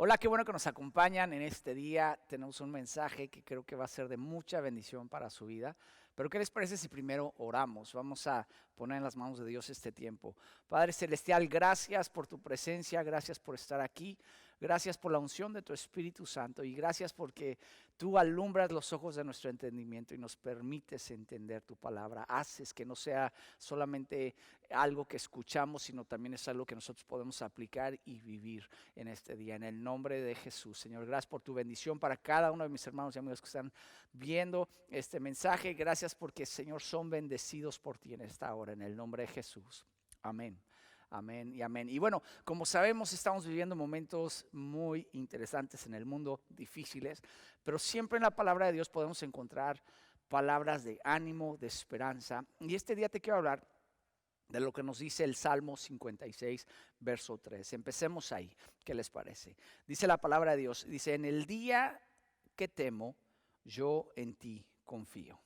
Hola, qué bueno que nos acompañan en este día. Tenemos un mensaje que creo que va a ser de mucha bendición para su vida. Pero ¿qué les parece si primero oramos? Vamos a poner en las manos de Dios este tiempo. Padre Celestial, gracias por tu presencia, gracias por estar aquí. Gracias por la unción de tu Espíritu Santo y gracias porque tú alumbras los ojos de nuestro entendimiento y nos permites entender tu palabra. Haces que no sea solamente algo que escuchamos, sino también es algo que nosotros podemos aplicar y vivir en este día. En el nombre de Jesús, Señor, gracias por tu bendición para cada uno de mis hermanos y amigos que están viendo este mensaje. Gracias porque, Señor, son bendecidos por ti en esta hora, en el nombre de Jesús. Amén. Amén y amén. Y bueno, como sabemos, estamos viviendo momentos muy interesantes en el mundo, difíciles, pero siempre en la palabra de Dios podemos encontrar palabras de ánimo, de esperanza. Y este día te quiero hablar de lo que nos dice el Salmo 56, verso 3. Empecemos ahí. ¿Qué les parece? Dice la palabra de Dios, dice, en el día que temo, yo en ti confío.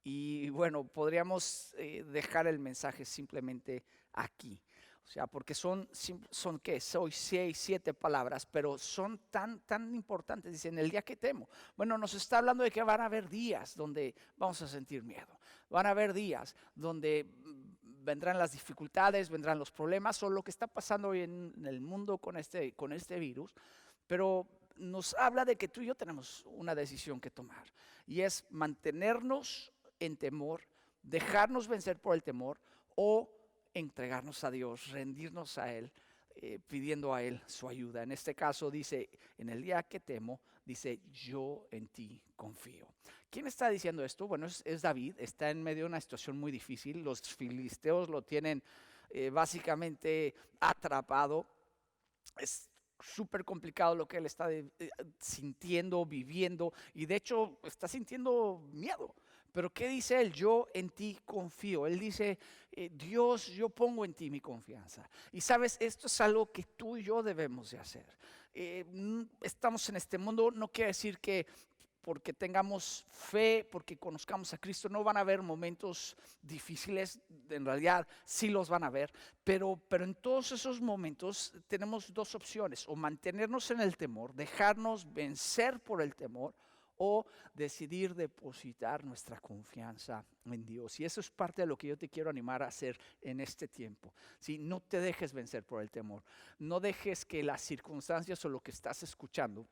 Y bueno, podríamos dejar el mensaje simplemente aquí. O sea, porque son ¿qué? Soy 6, 7 palabras, pero son tan importantes. Dice, en el día que temo. Bueno, nos está hablando de que van a haber días donde vamos a sentir miedo. Van a haber días donde vendrán las dificultades, vendrán los problemas, o lo que está pasando hoy en el mundo con este virus. Pero nos habla de que tú y yo tenemos una decisión que tomar. Y es mantenernos en temor, dejarnos vencer por el temor o entregarnos a Dios, rendirnos a Él, pidiendo a Él su ayuda. En este caso dice, en el día que temo, dice, yo en ti confío. ¿Quién está diciendo esto? Bueno, es David, está en medio de una situación muy difícil. Los filisteos lo tienen básicamente atrapado. Es súper complicado lo que él está sintiendo, viviendo, y de hecho está sintiendo miedo. Pero ¿qué dice él? Yo en ti confío. Él dice, Dios, yo pongo en ti mi confianza. Y sabes, esto es algo que tú y yo debemos de hacer. Estamos en este mundo, no quiere decir que porque tengamos fe, porque conozcamos a Cristo, no van a haber momentos difíciles. En realidad sí los van a haber, pero en todos esos momentos tenemos dos opciones: o mantenernos en el temor, dejarnos vencer por el temor, o decidir depositar nuestra confianza en Dios. Y eso es parte de lo que yo te quiero animar a hacer en este tiempo. ¿Sí? No te dejes vencer por el temor, no dejes que las circunstancias o lo que estás escuchando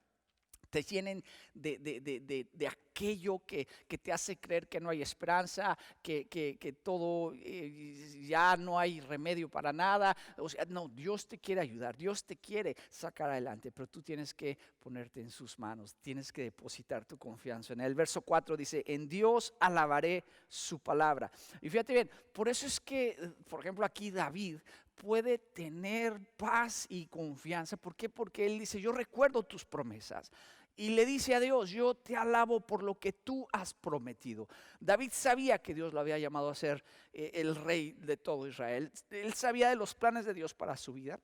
te llenen de aquello que te hace creer que no hay esperanza, que todo ya no hay remedio para nada. O sea, no, Dios te quiere ayudar, Dios te quiere sacar adelante, pero tú tienes que ponerte en sus manos, tienes que depositar tu confianza en Él. Verso 4 dice, en Dios alabaré su palabra. Y fíjate bien, por eso es que, por ejemplo, aquí David puede tener paz y confianza. ¿Por qué? Porque él dice, yo recuerdo tus promesas. Y le dice a Dios, yo te alabo por lo que tú has prometido. David sabía que Dios lo había llamado a ser el rey de todo Israel. Él sabía de los planes de Dios para su vida.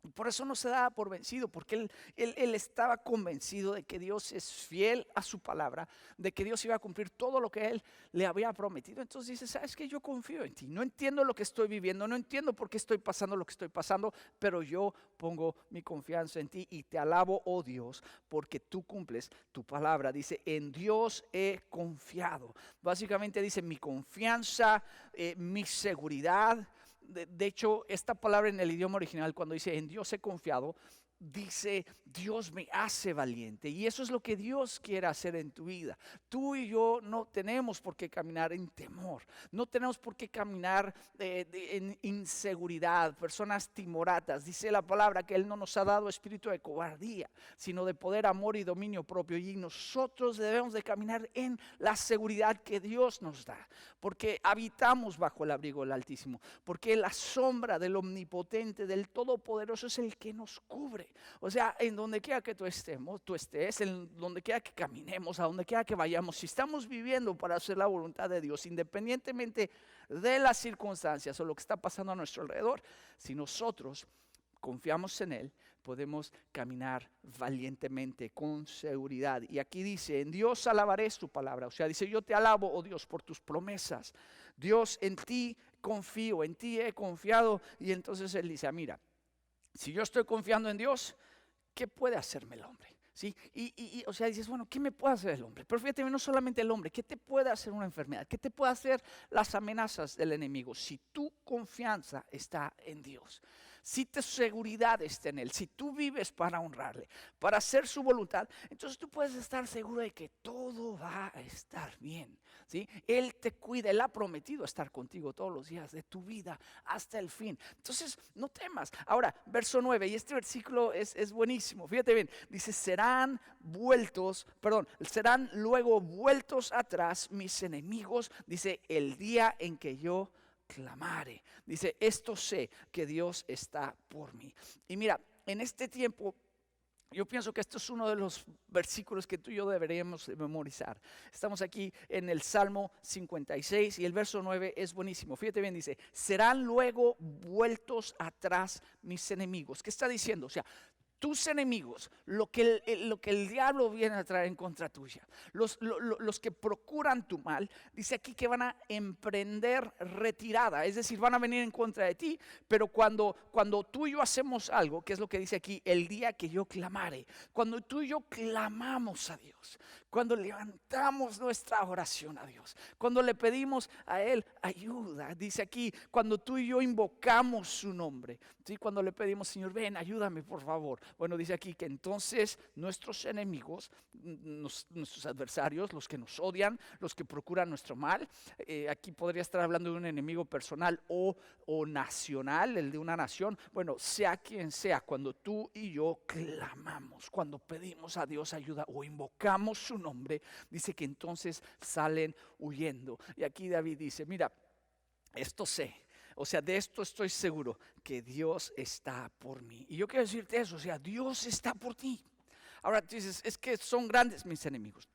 Y por eso no se daba por vencido, porque él estaba convencido de que Dios es fiel a su palabra, de que Dios iba a cumplir todo lo que Él le había prometido. Entonces dice, ¿sabes qué? Yo confío en ti. No entiendo lo que estoy viviendo, no entiendo por qué estoy pasando lo que estoy pasando, pero yo pongo mi confianza en ti y te alabo, oh Dios, porque tú cumples tu palabra. Dice, en Dios he confiado. Básicamente dice, mi confianza, mi seguridad. De hecho, esta palabra en el idioma original, cuando dice en Dios he confiado, dice Dios me hace valiente. Y eso es lo que Dios quiere hacer en tu vida. Tú y yo no tenemos por qué caminar en temor, no tenemos por qué caminar en inseguridad, personas timoratas. Dice la palabra que Él no nos ha dado espíritu de cobardía, sino de poder, amor y dominio propio. Y nosotros debemos de caminar en la seguridad que Dios nos da, porque habitamos bajo el abrigo del Altísimo, porque la sombra del Omnipotente, del Todopoderoso es el que nos cubre. O sea, en donde quiera que tú estés, en donde quiera que caminemos, a donde quiera que vayamos, si estamos viviendo para hacer la voluntad de Dios, independientemente de las circunstancias o lo que está pasando a nuestro alrededor, si nosotros confiamos en Él, podemos caminar valientemente, con seguridad. Y aquí dice, en Dios alabaré su palabra. O sea, dice, yo te alabo, oh Dios, por tus promesas. Dios, en ti confío, en ti he confiado. Y entonces Él dice, mira, si yo estoy confiando en Dios, ¿qué puede hacerme el hombre? ¿Sí? O sea, dices, bueno, ¿qué me puede hacer el hombre? Pero fíjate, no solamente el hombre, ¿qué te puede hacer una enfermedad? ¿Qué te puede hacer las amenazas del enemigo? Si tu confianza está en Dios, si tu seguridad está en Él, si tú vives para honrarle, para hacer su voluntad, entonces tú puedes estar seguro de que todo va a estar bien. ¿Sí? Él te cuida, Él ha prometido estar contigo todos los días de tu vida hasta el fin. Entonces, no temas. Ahora, verso 9, y este versículo es buenísimo. Fíjate bien, dice, serán luego vueltos atrás mis enemigos, dice, el día en que yo clamare. Dice, esto sé que Dios está por mí. Y mira, en este tiempo, yo pienso que esto es uno de los versículos que tú y yo deberíamos memorizar. Estamos aquí en el Salmo 56 y el verso 9 es buenísimo. Fíjate bien, dice, serán luego vueltos atrás mis enemigos. ¿Qué está diciendo? O sea, tus enemigos, lo que el diablo viene a traer en contra tuya, los que procuran tu mal, dice aquí que van a emprender retirada, es decir, van a venir en contra de ti, pero cuando tú y yo hacemos algo, que es lo que dice aquí, el día que yo clamare, cuando tú y yo clamamos a Dios, cuando levantamos nuestra oración a Dios, cuando le pedimos a Él ayuda, dice aquí, cuando tú y yo invocamos su nombre, ¿sí? Cuando le pedimos, Señor, ven, ayúdame por favor. Bueno, dice aquí que entonces nuestros enemigos, nuestros adversarios, los que nos odian, los que procuran nuestro mal, aquí podría estar hablando de un enemigo personal o nacional, el de una nación, bueno, sea quien sea, cuando tú y yo clamamos, cuando pedimos a Dios ayuda o invocamos su nombre, dice que entonces salen huyendo. Y aquí David dice, mira, esto sé. O sea, de esto estoy seguro, que Dios está por mí. Y yo quiero decirte eso, o sea, Dios está por ti. Ahora tú dices, es que son grandes mis enemigos.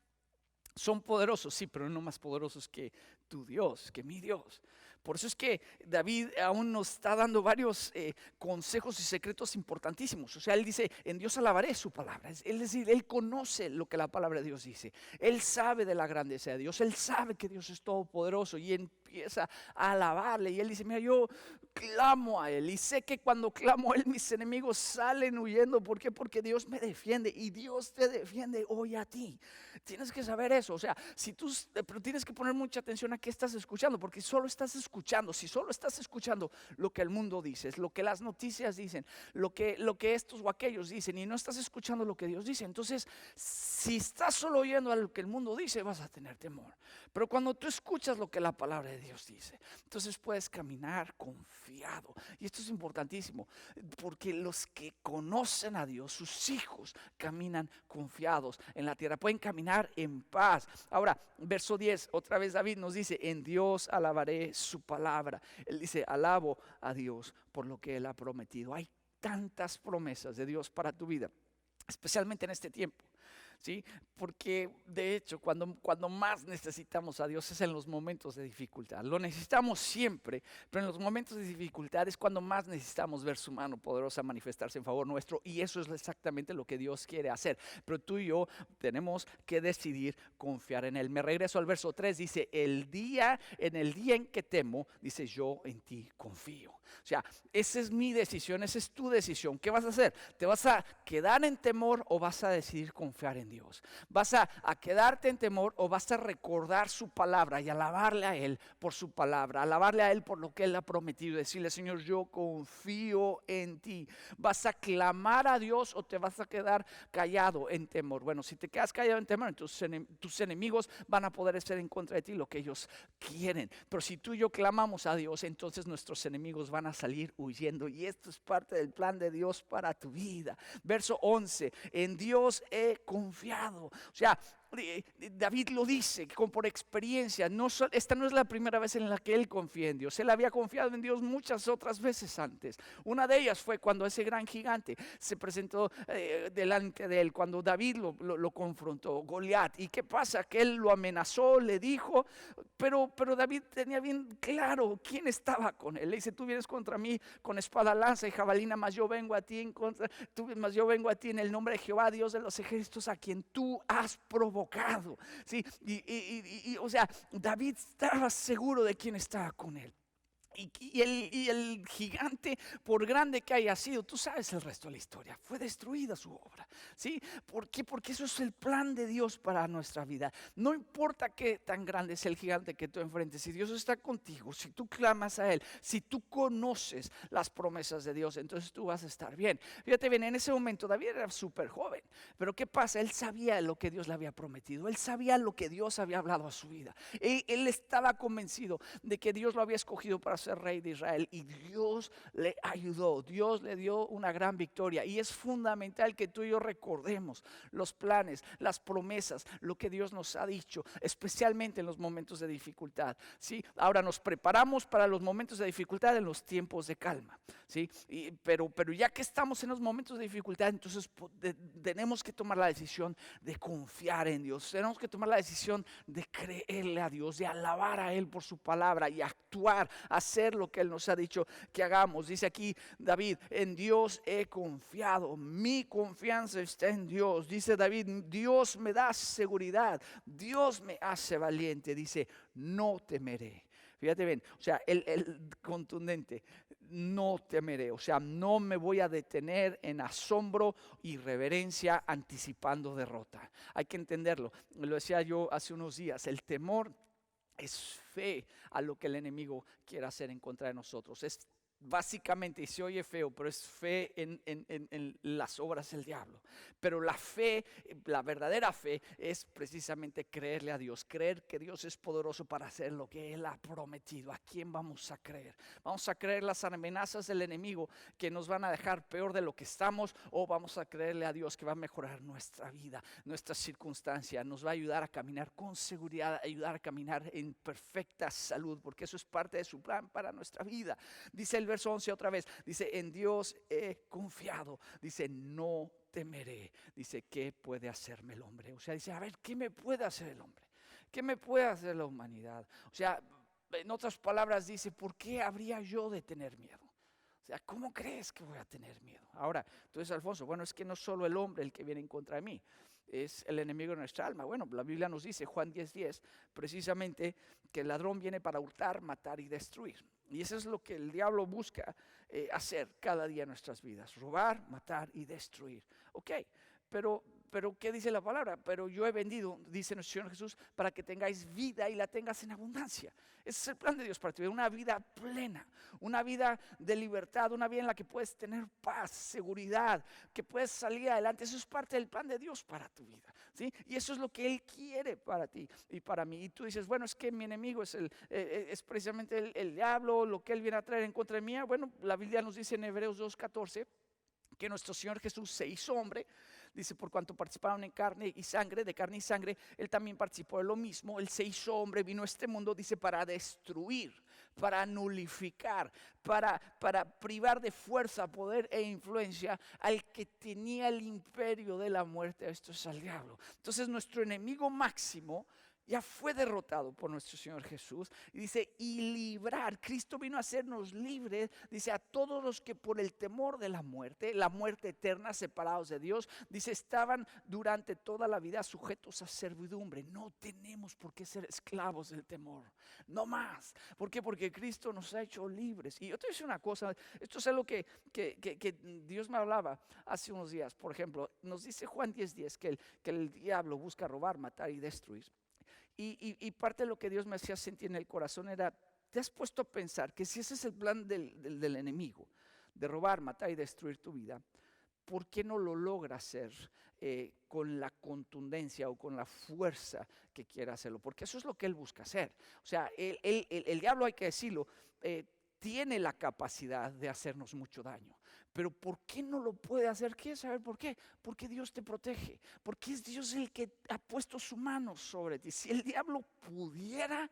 Son poderosos, sí, pero no más poderosos que tu Dios, que mi Dios. Por eso es que David aún nos está dando varios consejos y secretos importantísimos. O sea, él dice, en Dios alabaré su palabra. Es decir, él conoce lo que la palabra de Dios dice. Él sabe de la grandeza de Dios. Él sabe que Dios es todopoderoso y empieza a alabarle. Y él dice, mira, yo clamo a Él y sé que cuando clamo a Él mis enemigos salen huyendo. ¿Por qué? Porque Dios me defiende y Dios te defiende hoy a ti. Tienes que saber eso. O sea, pero tienes que poner mucha atención a qué estás escuchando, porque solo estás escuchando. Si solo estás escuchando lo que el mundo dice, lo que las noticias dicen, lo que estos o aquellos dicen, y no estás escuchando lo que Dios dice, entonces si estás solo oyendo a lo que el mundo dice, vas a tener temor. Pero cuando tú escuchas lo que la palabra de Dios dice, entonces puedes caminar confiado. Y esto es importantísimo, porque los que conocen a Dios, sus hijos, caminan confiados en la tierra, pueden caminar en paz. Ahora, verso 10, otra vez David nos dice, en Dios alabaré su palabra. Él dice, alabo a Dios por lo que Él ha prometido. Hay tantas promesas de Dios para tu vida, especialmente en este tiempo. ¿Sí? Porque de hecho cuando más necesitamos a Dios es en los momentos de dificultad. Lo necesitamos siempre, pero en los momentos de dificultad es cuando más necesitamos ver su mano poderosa manifestarse en favor nuestro, y eso es exactamente lo que Dios quiere hacer. Pero tú y yo tenemos que decidir confiar en Él. Me regreso al verso 3, dice, en el día en que temo, dice, yo en ti confío. O sea, esa es mi decisión, esa es tu decisión. ¿Qué vas a hacer? ¿Te vas a quedar en temor o vas a decidir confiar en Dios? ¿Vas a quedarte en temor o vas a recordar su palabra y alabarle a Él por su palabra? Alabarle a Él por lo que Él ha prometido. Decirle, Señor, yo confío en ti. ¿Vas a clamar a Dios o te vas a quedar callado en temor? Bueno, si te quedas callado en temor, entonces tus enemigos van a poder hacer en contra de ti lo que ellos quieren. Pero si tú y yo clamamos a Dios, entonces nuestros enemigos van a salir huyendo, y esto es parte del plan de Dios para tu vida. Verso 11, en Dios he confiado. O sea, David lo dice por experiencia. Esta no es la primera vez en la que él confía en Dios. Él había confiado en Dios muchas otras veces antes. Una de ellas fue cuando ese gran gigante se presentó delante de él, cuando David lo confrontó, Goliat. ¿Y qué pasa? Que él lo amenazó, le dijo, pero David tenía bien claro quién estaba con él. Le dice, tú vienes contra mí con espada, lanza y jabalina, mas yo vengo a ti en el nombre de Jehová, Dios de los ejércitos, a quien tú has provocado. ¿Sí? O sea, David estaba seguro de quién estaba con él. Y el gigante, por grande que haya sido, tú sabes el resto de la historia, fue destruida su obra. ¿Sí? ¿Por qué? Porque eso es el plan de Dios para nuestra vida. No importa qué tan grande es el gigante que tú enfrentes, si Dios está contigo, si tú clamas a Él, si tú conoces las promesas de Dios, entonces tú vas a estar bien. Fíjate bien, en ese momento David era súper joven, pero ¿qué pasa? Él sabía lo que Dios le había prometido, él sabía lo que Dios había hablado a su vida. Él estaba convencido de que Dios lo había escogido para ser rey de Israel y Dios le ayudó, Dios le dio una gran victoria y es fundamental que tú y yo recordemos los planes, las promesas, lo que Dios nos ha dicho, especialmente en los momentos de dificultad, ¿sí? Ahora nos preparamos para los momentos de dificultad en los tiempos de calma, ¿sí? Pero ya que estamos en los momentos de dificultad, entonces tenemos que tomar la decisión de confiar en Dios, tenemos que tomar la decisión de creerle a Dios, de alabar a Él por su palabra y actuar, hacer lo que Él nos ha dicho que hagamos. Dice aquí David, en Dios he confiado, mi confianza está en Dios. Dice David, Dios me da seguridad, Dios me hace valiente. Dice, no temeré. Fíjate bien, o sea, el contundente, no temeré, o sea, no me voy a detener en asombro y reverencia anticipando derrota. Hay que entenderlo, lo decía yo hace unos días, el temor es fe a lo que el enemigo quiere hacer en contra de nosotros. Es básicamente, y se oye feo, pero es fe en las obras del diablo. Pero la fe, la verdadera fe, es precisamente creerle a Dios, creer que Dios es poderoso para hacer lo que Él ha prometido. ¿A quién vamos a creer? ¿Vamos a creer las amenazas del enemigo que nos van a dejar peor de lo que estamos? ¿O vamos a creerle a Dios que va a mejorar nuestra vida, nuestra circunstancia? Nos va a ayudar a caminar con seguridad, ayudar a caminar en perfecta salud, porque eso es parte de su plan para nuestra vida. Dice el verso 11 otra vez, dice, en Dios he confiado, dice, no temeré, dice, ¿qué puede hacerme el hombre? O sea, dice, a ver, ¿qué me puede hacer el hombre? ¿Qué me puede hacer la humanidad? O sea, en otras palabras dice, ¿por qué habría yo de tener miedo? O sea, ¿cómo crees que voy a tener miedo? Ahora, tú dices, Alfonso, bueno, es que no es solo el hombre el que viene en contra de mí, es el enemigo de nuestra alma. Bueno, la Biblia nos dice, Juan 10:10, precisamente que el ladrón viene para hurtar, matar y destruir. Y eso es lo que el diablo busca hacer cada día en nuestras vidas, robar, matar y destruir. Ok, pero ¿qué dice la palabra? Pero yo he venido, dice nuestro Señor Jesús, para que tengáis vida y la tengas en abundancia. Ese es el plan de Dios para ti, una vida plena, una vida de libertad, una vida en la que puedes tener paz, seguridad, que puedes salir adelante. Eso es parte del plan de Dios para tu vida, ¿sí? Y eso es lo que Él quiere para ti y para mí. Y tú dices, bueno, es que mi enemigo es precisamente el diablo, lo que Él viene a traer en contra de mí. Bueno, la Biblia nos dice en Hebreos 2:14 que nuestro Señor Jesús se hizo hombre. Dice, por cuanto participaron en carne y sangre, de carne y sangre, Él también participó de lo mismo. Él se hizo hombre, vino a este mundo, dice, para destruir, para nulificar, para privar de fuerza, poder e influencia al que tenía el imperio de la muerte. Esto es al diablo. Entonces nuestro enemigo máximo ya fue derrotado por nuestro Señor Jesús. Y dice, y librar, Cristo vino a hacernos libres, dice, a todos los que por el temor de la muerte eterna, separados de Dios, dice, estaban durante toda la vida sujetos a servidumbre. No tenemos por qué ser esclavos del temor, no más. ¿Por qué? Porque Cristo nos ha hecho libres. Y yo te voy a decir una cosa, esto es algo que Dios me hablaba hace unos días. Por ejemplo, nos dice Juan 10:10 que el diablo busca robar, matar y destruir. Y parte de lo que Dios me hacía sentir en el corazón era, ¿te has puesto a pensar que si ese es el plan del enemigo, de robar, matar y destruir tu vida, ¿por qué no lo logra hacer con la contundencia o con la fuerza que quiera hacerlo? Porque eso es lo que él busca hacer. O sea, el diablo, hay que decirlo, tiene la capacidad de hacernos mucho daño. Pero ¿por qué no lo puede hacer? ¿Quieres saber por qué? Porque Dios te protege. Porque es Dios el que ha puesto su mano sobre ti. Si el diablo pudiera,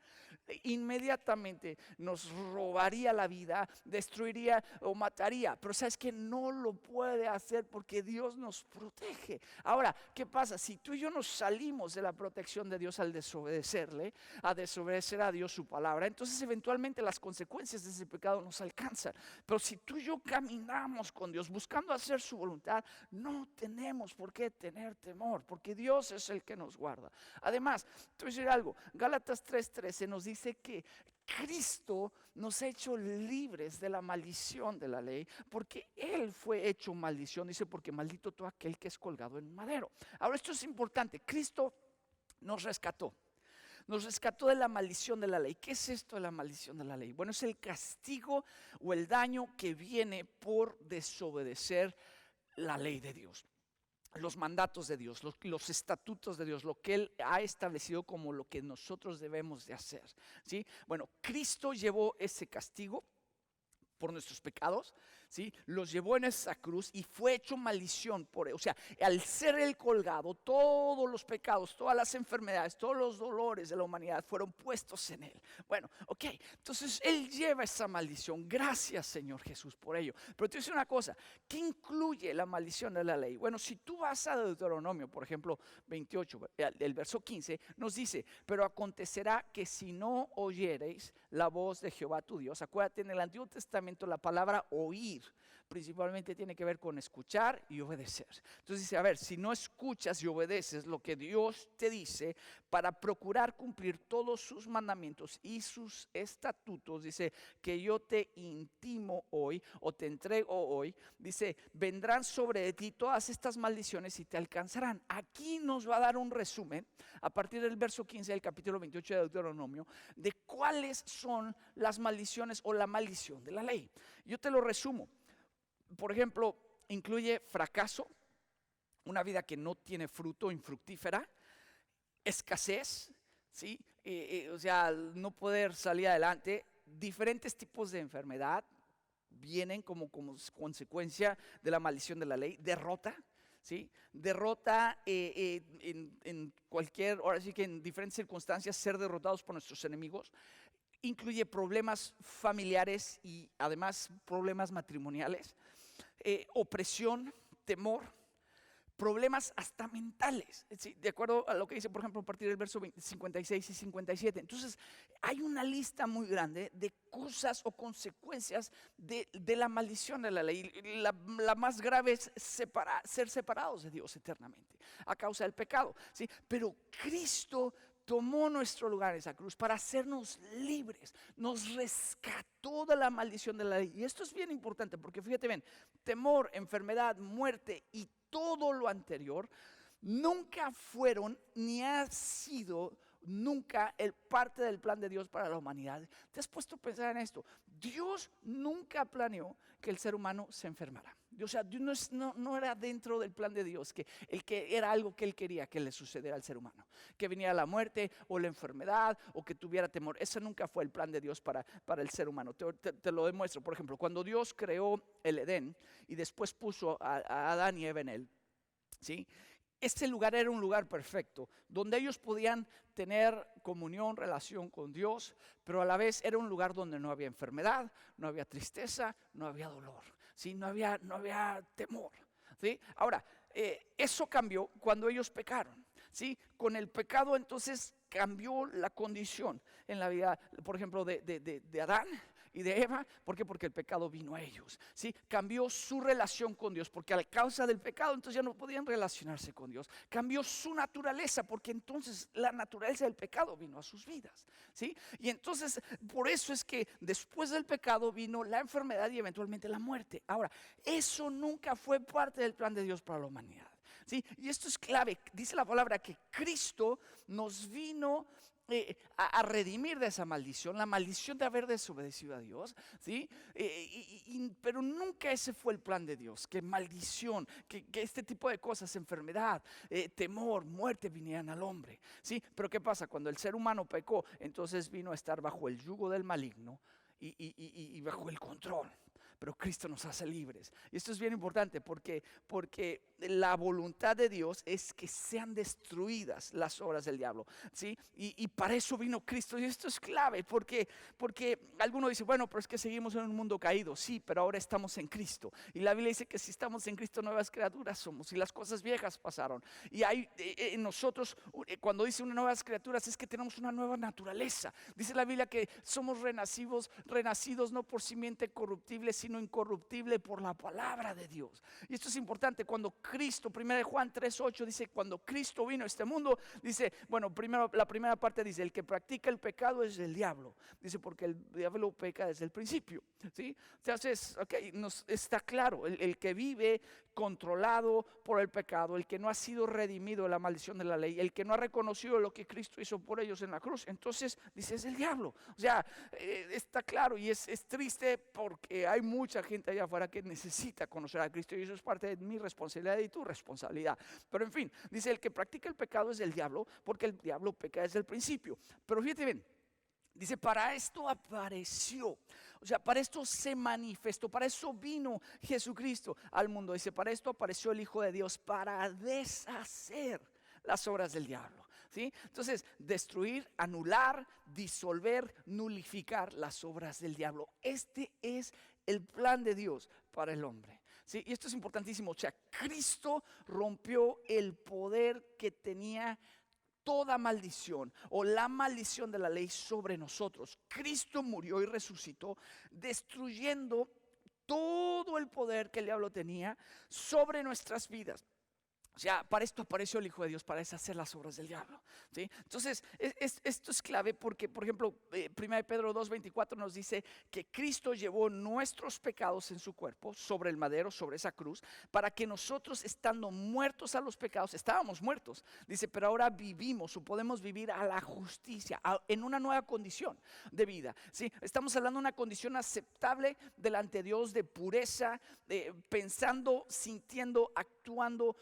inmediatamente nos robaría la vida, destruiría o mataría. Pero sabes que no lo puede hacer porque Dios nos protege. Ahora, ¿qué pasa? Si tú y yo nos salimos de la protección de Dios al desobedecerle, a desobedecer a Dios su palabra, entonces eventualmente las consecuencias de ese pecado nos alcanzan. Pero si tú y yo caminamos andamos con Dios buscando hacer su voluntad, no tenemos por qué tener temor, porque Dios es el que nos guarda. Además, te voy a decir algo, Gálatas 3:13 nos dice que Cristo nos ha hecho libres de la maldición de la ley, porque Él fue hecho maldición, dice, porque maldito todo aquel que es colgado en un madero. Ahora, esto es importante, Cristo nos rescató. Nos rescató de la maldición de la ley. ¿Qué es esto de la maldición de la ley? Bueno, es el castigo o el daño que viene por desobedecer la ley de Dios, los mandatos de Dios, los estatutos de Dios, lo que Él ha establecido como lo que nosotros debemos de hacer, ¿sí? Bueno, Cristo llevó ese castigo por nuestros pecados, ¿sí? Los llevó en esa cruz y fue hecho maldición por él. O sea, al ser él colgado, todos los pecados, todas las enfermedades, todos los dolores de la humanidad fueron puestos en él. Bueno, ok, entonces él lleva esa maldición. Gracias, Señor Jesús, por ello. Pero te voy a decir una cosa, ¿qué incluye la maldición de la ley? Bueno, si tú vas a Deuteronomio, por ejemplo, 28, el verso 15, nos dice, pero acontecerá que si no oyereis la voz de Jehová tu Dios, acuérdate, en el Antiguo Testamento la palabra oír principalmente tiene que ver con escuchar y obedecer. Entonces dice, a ver, si no escuchas y obedeces lo que Dios te dice para procurar cumplir todos sus mandamientos y sus estatutos, dice que yo te intimo hoy o te entrego hoy, dice, vendrán sobre ti todas estas maldiciones y te alcanzarán. Aquí nos va a dar un resumen a partir del verso 15 del capítulo 28 de Deuteronomio de cuáles son las maldiciones o la maldición de la ley. Yo te lo resumo. Por ejemplo, incluye fracaso, una vida que no tiene fruto, infructífera, escasez, ¿sí? O sea, no poder salir adelante, diferentes tipos de enfermedad vienen como consecuencia de la maldición de la ley, derrota, ¿sí? Derrota en cualquier, ahora sí que en diferentes circunstancias, ser derrotados por nuestros enemigos. Incluye problemas familiares y además problemas matrimoniales, opresión, temor, problemas hasta mentales, ¿sí? De acuerdo a lo que dice, por ejemplo, a partir del verso 56 y 57. Entonces, hay una lista muy grande de cosas o consecuencias de la maldición de la ley. La más grave es ser separados de Dios eternamente a causa del pecado, ¿sí? Pero Cristo tomó nuestro lugar en esa cruz para hacernos libres, nos rescató de la maldición de la ley. Y esto es bien importante porque fíjate bien, temor, enfermedad, muerte y todo lo anterior nunca fueron ni ha sido nunca parte del plan de Dios para la humanidad. ¿Te has puesto a pensar en esto? Dios nunca planeó que el ser humano se enfermara. O sea, Dios no era dentro del plan de Dios que era algo que Él quería que le sucediera al ser humano, que viniera la muerte o la enfermedad o que tuviera temor. Ese nunca fue el plan de Dios para el ser humano. Te lo demuestro. Por ejemplo, cuando Dios creó el Edén y después puso a Adán y Eva en él, ¿sí? Este lugar era un lugar perfecto, donde ellos podían tener comunión, relación con Dios, pero a la vez era un lugar donde no había enfermedad, no había tristeza, no había dolor, ¿sí? No había temor, ¿sí? Ahora, eso cambió cuando ellos pecaron, ¿sí? Con el pecado entonces cambió la condición en la vida, por ejemplo, de Adán y de Eva. ¿Por qué? Porque el pecado vino a ellos, ¿sí? Cambió su relación con Dios, porque a causa del pecado entonces ya no podían relacionarse con Dios. Cambió su naturaleza, porque entonces la naturaleza del pecado vino a sus vidas, ¿sí? Y entonces por eso es que después del pecado vino la enfermedad y eventualmente la muerte. Ahora, eso nunca fue parte del plan de Dios para la humanidad, ¿sí? Y esto es clave. Dice la palabra que Cristo nos vino a redimir de esa maldición, la maldición de haber desobedecido a Dios, ¿sí? Pero nunca ese fue el plan de Dios, que maldición, que este tipo de cosas, enfermedad, temor, muerte vinieran al hombre, ¿sí? Pero ¿qué pasa? Cuando el ser humano pecó, entonces vino a estar bajo el yugo del maligno y bajo el control. Pero Cristo nos hace libres. Y esto es bien importante porque la voluntad de Dios es que sean destruidas las obras del diablo, ¿sí? Y para eso vino Cristo. Y esto es clave porque alguno dice, bueno, pero es que seguimos en un mundo caído. Sí, pero ahora estamos en Cristo. Y la Biblia dice que si estamos en Cristo, nuevas criaturas somos. Y las cosas viejas pasaron. Y hay en nosotros, cuando dice una nuevas criaturas, es que tenemos una nueva naturaleza. Dice la Biblia que somos renacidos no por simiente corruptible, sino sino incorruptible por la palabra de Dios. Y esto es importante. Cuando Cristo, 1 Juan 3:8 dice, cuando Cristo vino a este mundo, dice, bueno, primero la primera parte dice, el que practica el pecado es el diablo. Dice, porque el diablo peca desde el principio, ¿sí? Entonces, nos está claro, el que vive controlado por el pecado, el que no ha sido redimido de la maldición de la ley, el que no ha reconocido lo que Cristo hizo por ellos en la cruz, entonces dice, es el diablo. O sea, está claro, y es triste porque hay mucha gente allá afuera que necesita conocer a Cristo, y eso es parte de mi responsabilidad y tu responsabilidad. Pero en fin, dice, el que practica el pecado es el diablo, porque el diablo peca desde el principio. Pero fíjate bien, dice, para esto apareció, o sea, para esto se manifestó, para eso vino Jesucristo al mundo. Dice, para esto apareció el Hijo de Dios, para deshacer las obras del diablo, ¿sí? Entonces, destruir, anular, disolver, nulificar las obras del diablo. Este es el plan de Dios para el hombre, ¿sí? Y esto es importantísimo. O sea, Cristo rompió el poder que tenía toda maldición o la maldición de la ley sobre nosotros. Cristo murió y resucitó, destruyendo todo el poder que el diablo tenía sobre nuestras vidas. O sea, para esto apareció el Hijo de Dios, para deshacer las obras del diablo, ¿sí? Entonces, esto es clave porque, por ejemplo, 1 Pedro 2:24 nos dice que Cristo llevó nuestros pecados en su cuerpo sobre el madero, sobre esa cruz, para que nosotros, estando muertos a los pecados, estábamos muertos, dice, pero ahora vivimos o podemos vivir a la justicia, en una nueva condición de vida, ¿sí? Estamos hablando de una condición aceptable delante de Dios, de pureza, pensando, sintiendo, actuando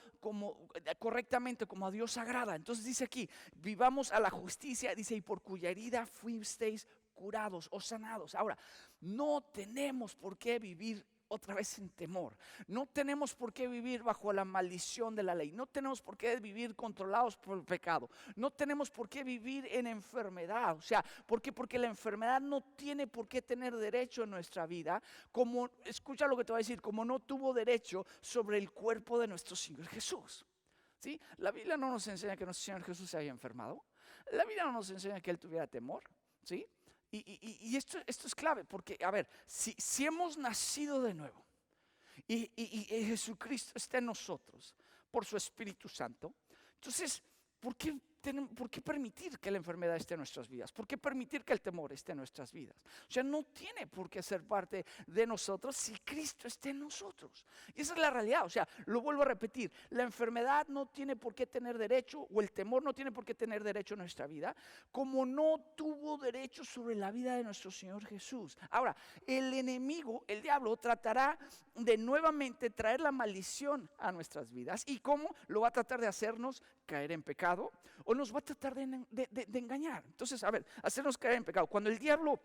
correctamente, como a Dios agrada. Entonces dice aquí, vivamos a la justicia, dice, y por cuya herida fuisteis curados o sanados. Ahora, no tenemos por qué vivir otra vez en temor. No tenemos por qué vivir bajo la maldición de la ley. No tenemos por qué vivir controlados por el pecado. No tenemos por qué vivir en enfermedad. O sea, ¿por qué? Porque la enfermedad no tiene por qué tener derecho en nuestra vida. Como, escucha lo que te voy a decir, como no tuvo derecho sobre el cuerpo de nuestro Señor Jesús, ¿sí? La Biblia no nos enseña que nuestro Señor Jesús se haya enfermado. La Biblia no nos enseña que Él tuviera temor, ¿sí? Y esto es clave porque, a ver, si hemos nacido de nuevo y Jesucristo está en nosotros por su Espíritu Santo, entonces, ¿por qué permitir que la enfermedad esté en nuestras vidas? ¿Por qué permitir que el temor esté en nuestras vidas? O sea, no tiene por qué ser parte de nosotros si Cristo está en nosotros. Y esa es la realidad. O sea, lo vuelvo a repetir, la enfermedad no tiene por qué tener derecho, o el temor no tiene por qué tener derecho en nuestra vida, como no tuvo derecho sobre la vida de nuestro Señor Jesús. Ahora, el enemigo, el diablo, tratará de nuevamente traer la maldición a nuestras vidas. ¿Y cómo? Lo va a tratar de hacernos caer en pecado, o nos va a tratar de engañar. Entonces, a ver, hacernos caer en pecado. Cuando el diablo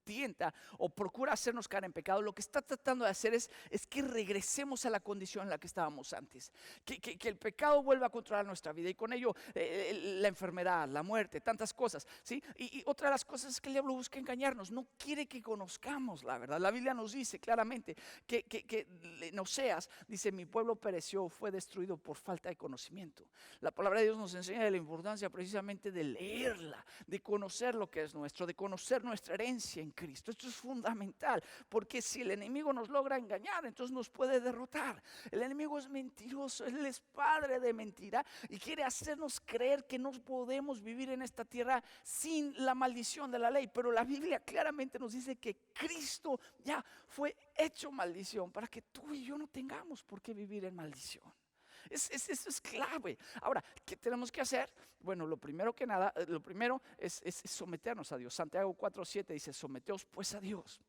tienta o procura hacernos caer en pecado, lo que está tratando de hacer es que regresemos a la condición en la que estábamos antes, que el pecado vuelva a controlar nuestra vida, y con ello la enfermedad, la muerte, tantas cosas, ¿sí? Y otra de las cosas es que el diablo busca engañarnos, no quiere que conozcamos la verdad. La Biblia nos dice claramente que en Oseas dice, mi pueblo pereció, fue destruido por falta de conocimiento. La palabra de Dios nos enseña de la importancia precisamente de leerla, de conocer lo que es nuestro, de conocer nuestra herencia en Cristo. Esto es fundamental, porque si el enemigo nos logra engañar, entonces nos puede derrotar. El enemigo es mentiroso, él es padre de mentira y quiere hacernos creer que no podemos vivir en esta tierra sin la maldición de la ley. Pero la Biblia claramente nos dice que Cristo ya fue hecho maldición para que tú y yo no tengamos por qué vivir en maldición. Eso es clave. Ahora, ¿qué tenemos que hacer? Bueno, lo primero es someternos a Dios. Santiago 4:7 dice, someteos pues a Dios.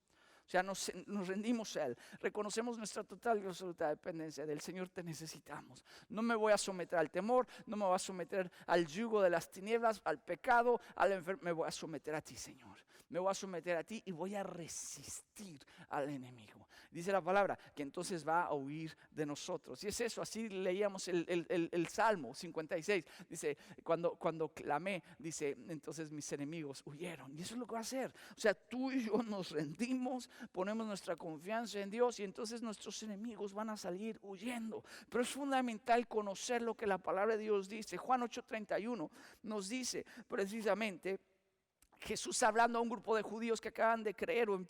O sea, nos rendimos a Él, reconocemos nuestra total y absoluta dependencia del Señor. Te necesitamos. No me voy a someter al temor, no me voy a someter al yugo de las tinieblas, al pecado, a la enfermedad. Me voy a someter a ti, Señor. Me voy a someter a ti y voy a resistir al enemigo. Dice la palabra que entonces va a huir de nosotros. Y es eso, así leíamos el Salmo 56. Dice, cuando clamé, dice, entonces mis enemigos huyeron. Y eso es lo que va a hacer. O sea, tú y yo nos rendimos, ponemos nuestra confianza en Dios, y entonces nuestros enemigos van a salir huyendo. Pero es fundamental conocer lo que la palabra de Dios dice. Juan 8:31 nos dice precisamente Jesús hablando a un grupo de judíos que acaban de creer o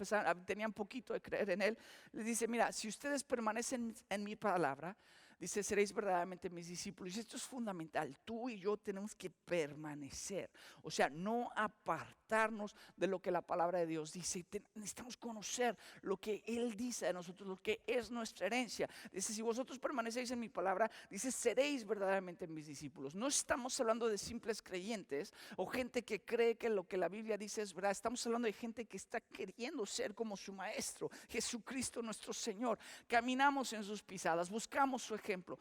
tenían poquito de creer en Él, les dice, mira, si ustedes permanecen en mi palabra, dice, seréis verdaderamente mis discípulos. Y esto es fundamental, tú y yo tenemos que permanecer, o sea, no apartarnos de lo que la palabra de Dios dice. Necesitamos conocer lo que Él dice de nosotros, lo que es nuestra herencia. Dice, si vosotros permanecéis en mi palabra, dice, seréis verdaderamente mis discípulos. No estamos hablando de simples creyentes o gente que cree que lo que la Biblia dice es verdad. Estamos hablando de gente que está queriendo ser como su maestro, Jesucristo nuestro Señor. Caminamos en sus pisadas, buscamos su ejemplo,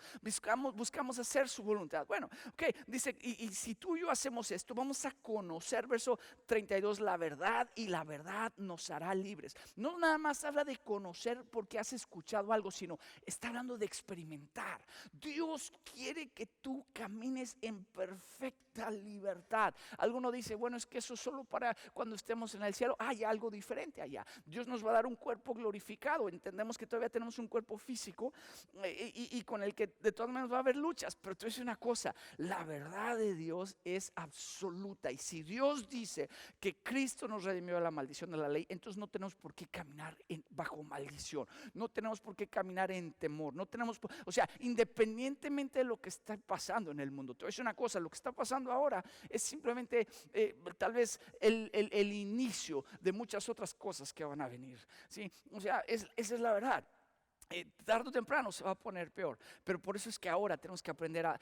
buscamos hacer su voluntad. Bueno, ok, dice, y si tú y yo hacemos esto, vamos a conocer, verso 32, la verdad, y la verdad nos hará libres. No nada más habla de conocer porque has escuchado algo, sino está hablando de experimentar. Dios quiere que tú camines en perfecta libertad. Alguno dice, bueno, es que eso es solo para cuando estemos en el cielo. Hay algo diferente allá. Dios nos va a dar un cuerpo glorificado. Entendemos que todavía tenemos un cuerpo físico y con el que de todas maneras va a haber luchas. Pero te voy a decir una cosa, la verdad de Dios es absoluta. Y si Dios dice que Cristo nos redimió de la maldición de la ley, entonces no tenemos por qué caminar bajo maldición. No tenemos por qué caminar en temor. No tenemos, o sea, independientemente de lo que está pasando en el mundo. Te voy a decir una cosa, lo que está pasando ahora es simplemente tal vez el inicio de muchas otras cosas que van a venir, ¿sí? O sea, esa es la verdad. Tarde o temprano se va a poner peor, pero por eso es que ahora tenemos que aprender a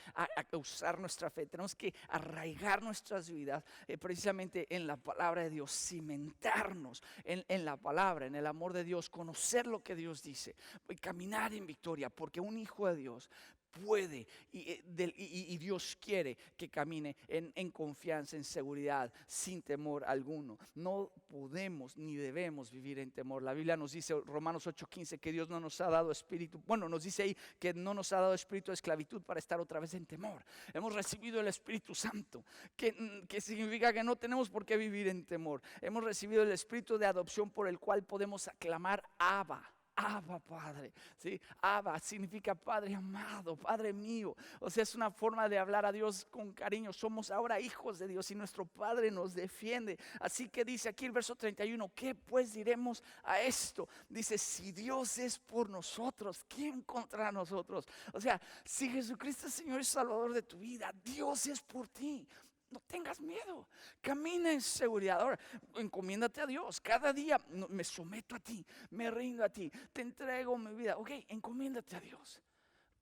usar nuestra fe, tenemos que arraigar nuestras vidas precisamente en la palabra de Dios, cimentarnos en la palabra, en el amor de Dios, conocer lo que Dios dice, caminar en victoria, porque un hijo de Dios puede y Dios quiere que camine en confianza, en seguridad, sin temor alguno. No podemos ni debemos vivir en temor. La Biblia nos dice, Romanos 8:15, que Dios no nos ha dado espíritu, bueno, nos dice ahí que no nos ha dado espíritu de esclavitud para estar otra vez en temor. Hemos recibido el Espíritu Santo, que significa que no tenemos por qué vivir en temor. Hemos recibido el Espíritu de adopción por el cual podemos aclamar Abba. Abba, Padre, ¿sí? Abba significa Padre amado, Padre mío. O sea, es una forma de hablar a Dios con cariño. Somos ahora hijos de Dios y nuestro Padre nos defiende. Así que dice aquí el verso 31, ¿qué pues diremos a esto? Dice, si Dios es por nosotros, ¿quién contra nosotros? O sea, si Jesucristo es Señor y Salvador de tu vida, Dios es por ti. No tengas miedo, camina en seguridad. Ahora, encomiéndate a Dios. Cada día me someto a ti, me rindo a ti, te entrego mi vida. Ok, encomiéndate a Dios.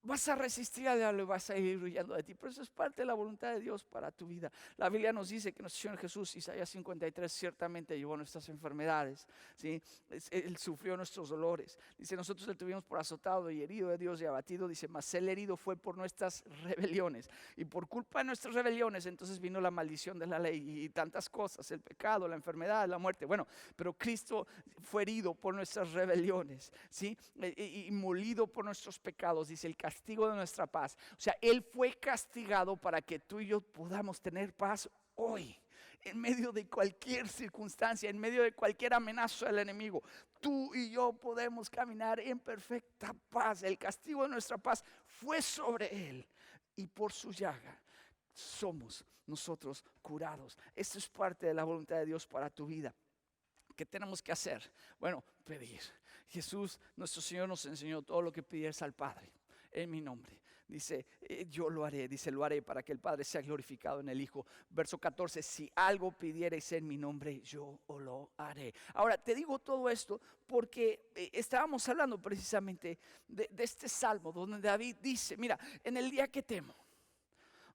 Vas a resistir al diablo y vas a ir huyendo de ti, pero eso es parte de la voluntad de Dios para tu vida. La Biblia nos dice que nuestro Señor Jesús, Isaías 53, ciertamente llevó nuestras enfermedades, ¿sí? Él sufrió nuestros dolores. Dice, nosotros le tuvimos por azotado y herido de Dios y abatido. Dice, mas él herido fue por nuestras rebeliones, y por culpa de nuestras rebeliones entonces vino la maldición de la ley y tantas cosas, el pecado, la enfermedad, la muerte. Bueno, pero Cristo fue herido por nuestras rebeliones, ¿sí? Y molido por nuestros pecados, dice, el castigo de nuestra paz. O sea, Él fue castigado para que tú y yo podamos tener paz hoy. En medio de cualquier circunstancia, en medio de cualquier amenaza del enemigo, tú y yo podemos caminar en perfecta paz. El castigo de nuestra paz fue sobre Él, y por su llaga somos nosotros curados. Esto es parte de la voluntad de Dios para tu vida. ¿Qué tenemos que hacer? Bueno, pedir. Jesús, nuestro Señor, nos enseñó todo lo que pidieras al Padre en mi nombre. Dice, yo lo haré. Dice, lo haré para que el Padre sea glorificado en el Hijo. Verso 14, si algo pidierais en mi nombre, yo lo haré. Ahora, te digo todo esto porque estábamos hablando precisamente de este salmo donde David dice, mira, en el día que temo.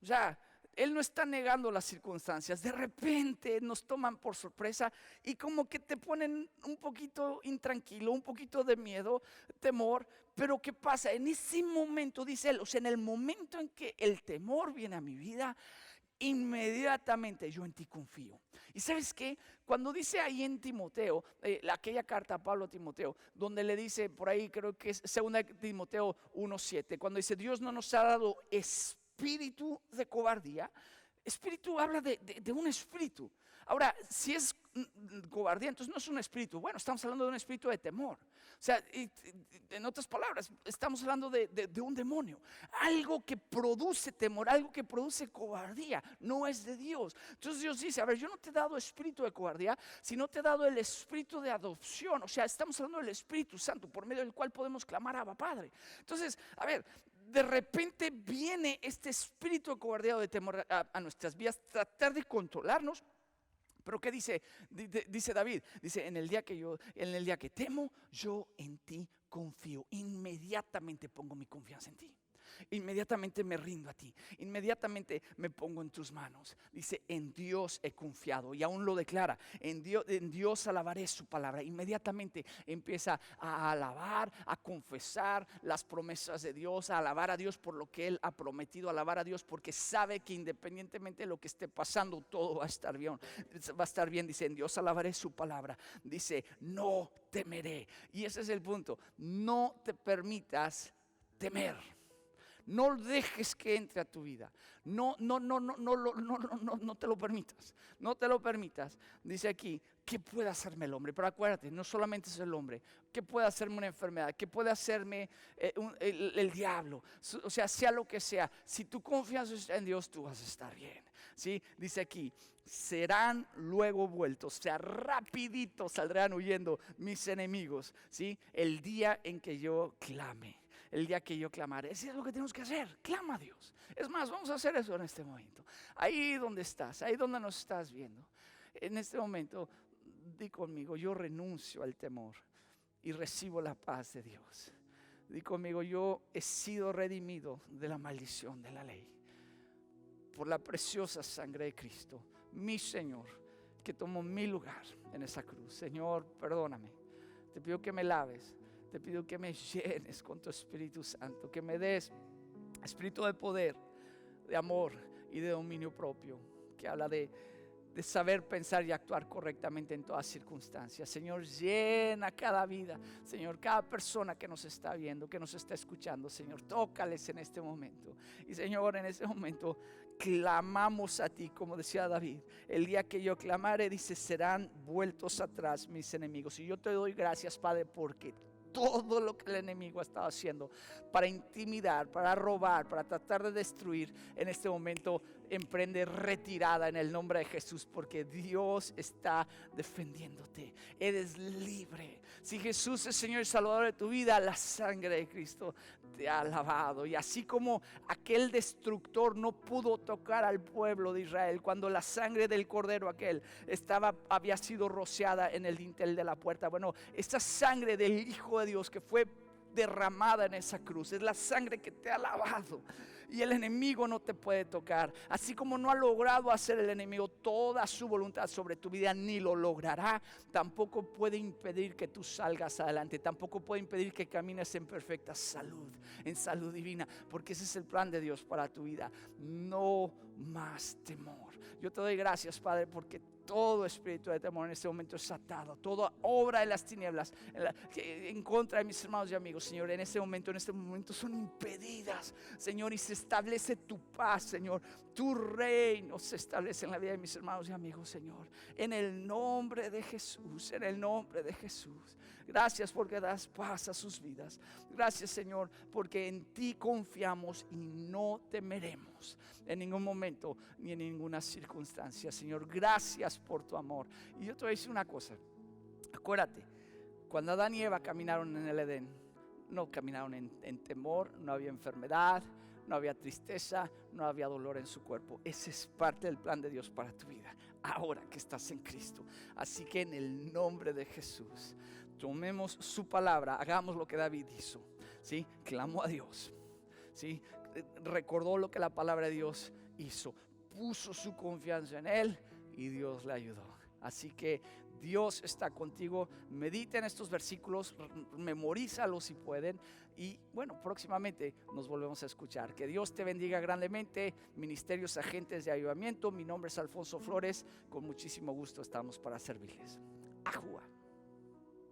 O sea, él no está negando las circunstancias. De repente nos toman por sorpresa y como que te ponen un poquito intranquilo, un poquito de miedo, temor. Pero ¿qué pasa? En ese momento, dice él, o sea, en el momento en que el temor viene a mi vida, inmediatamente yo en ti confío. Y ¿sabes qué? Cuando dice ahí en Timoteo, aquella carta a Pablo a Timoteo, donde le dice, por ahí creo que es 2 Timoteo 1:7, cuando dice, Dios no nos ha dado espíritu de cobardía. Espíritu habla de un espíritu. Ahora, si es cobardía, entonces no es un espíritu. Bueno, estamos hablando de un espíritu de temor. O sea, en otras palabras, estamos hablando de un demonio. Algo que produce temor, algo que produce cobardía, no es de Dios. Entonces Dios dice, a ver, yo no te he dado espíritu de cobardía, sino te he dado el espíritu de adopción. O sea, estamos hablando del Espíritu Santo, por medio del cual podemos clamar a Abba Padre. Entonces, a ver, de repente viene este espíritu de cobardía o de temor a nuestras vidas, tratar de controlarnos. Pero ¿qué dice? Dice David, dice, en el día que temo, yo en ti confío. Inmediatamente pongo mi confianza en ti. Inmediatamente me rindo a ti, inmediatamente me pongo en tus manos. Dice, en Dios he confiado, y aún lo declara, en Dios alabaré su palabra. Inmediatamente empieza a alabar, a confesar las promesas de Dios, a alabar a Dios por lo que Él ha prometido, a alabar a Dios porque sabe que independientemente de lo que esté pasando, todo va a estar bien. Va a estar bien, dice, en Dios alabaré su palabra. Dice, no temeré. Y ese es el punto, no te permitas temer. No dejes que entre a tu vida. No te lo permitas. No te lo permitas. Dice aquí, ¿qué puede hacerme el hombre? Pero acuérdate, no solamente es el hombre. ¿Qué puede hacerme una enfermedad? ¿Qué puede hacerme el diablo? O sea lo que sea. Si tú confías en Dios, tú vas a estar bien. ¿Sí? Dice aquí, serán luego vueltos, o sea, rapidito saldrán huyendo mis enemigos. ¿Sí? El día en que yo clame. El día que yo clamaré. Eso es lo que tenemos que hacer. Clama a Dios. Es más, vamos a hacer eso en este momento. Ahí donde estás, ahí donde nos estás viendo. En este momento, di conmigo, yo renuncio al temor y recibo la paz de Dios. Di conmigo, yo he sido redimido de la maldición de la ley por la preciosa sangre de Cristo, mi Señor, que tomó mi lugar en esa cruz. Señor, perdóname. Te pido que me laves. Te pido que me llenes con tu Espíritu Santo, que me des espíritu de poder, de amor y de dominio propio, que habla de saber pensar y actuar correctamente en todas circunstancias. Señor, llena cada vida, Señor, cada persona que nos está viendo, que nos está escuchando, Señor, tócales en este momento. Y Señor, en este momento clamamos a ti, como decía David, el día que yo clamare, dice, serán vueltos atrás mis enemigos. Y yo te doy gracias, Padre, porque todo lo que el enemigo ha estado haciendo para intimidar, para robar, para tratar de destruir, en este momento emprende retirada en el nombre de Jesús, porque Dios está defendiéndote. Eres libre. Si Jesús es Señor y Salvador de tu vida, la sangre de Cristo te ha lavado. Y así como aquel destructor no pudo tocar al pueblo de Israel cuando la sangre del cordero aquel había sido rociada en el dintel de la puerta, bueno, esa sangre del Hijo de Dios que fue derramada en esa cruz es la sangre que te ha lavado, y el enemigo no te puede tocar. Así como no ha logrado hacer el enemigo toda su voluntad sobre tu vida, ni lo logrará, tampoco puede impedir que tú salgas adelante, tampoco puede impedir que camines en perfecta salud, en salud divina, porque ese es el plan de Dios para tu vida. No más temor. Yo te doy gracias, Padre, porque todo espíritu de temor en este momento es atado, toda obra de las tinieblas en contra de mis hermanos y amigos, Señor, en este momento son impedidas, Señor, y se establece tu paz, Señor. Tu reino se establece en la vida de mis hermanos y amigos, Señor, en el nombre de Jesús, en el nombre de Jesús. Gracias porque das paz a sus vidas. Gracias, Señor, porque en ti confiamos y no temeremos en ningún momento ni en ninguna circunstancia, Señor. Gracias por tu amor. Y yo te voy a decir una cosa. Acuérdate, cuando Adán y Eva caminaron en el Edén, no caminaron en temor, no había enfermedad, no había tristeza, no había dolor en su cuerpo. Ese es parte del plan de Dios para tu vida, ahora que estás en Cristo. Así que en el nombre de Jesús, tomemos su palabra, hagamos lo que David hizo, ¿sí? Clamó a Dios, ¿sí? Recordó lo que la palabra de Dios hizo, puso su confianza en Él y Dios le ayudó. Así que Dios está contigo. Medita en estos versículos, memorízalos si pueden. Y bueno, próximamente nos volvemos a escuchar. Que Dios te bendiga grandemente. Ministerios Agentes de Avivamiento. Mi nombre es Alfonso Flores. Con muchísimo gusto estamos para servirles. Ajúa.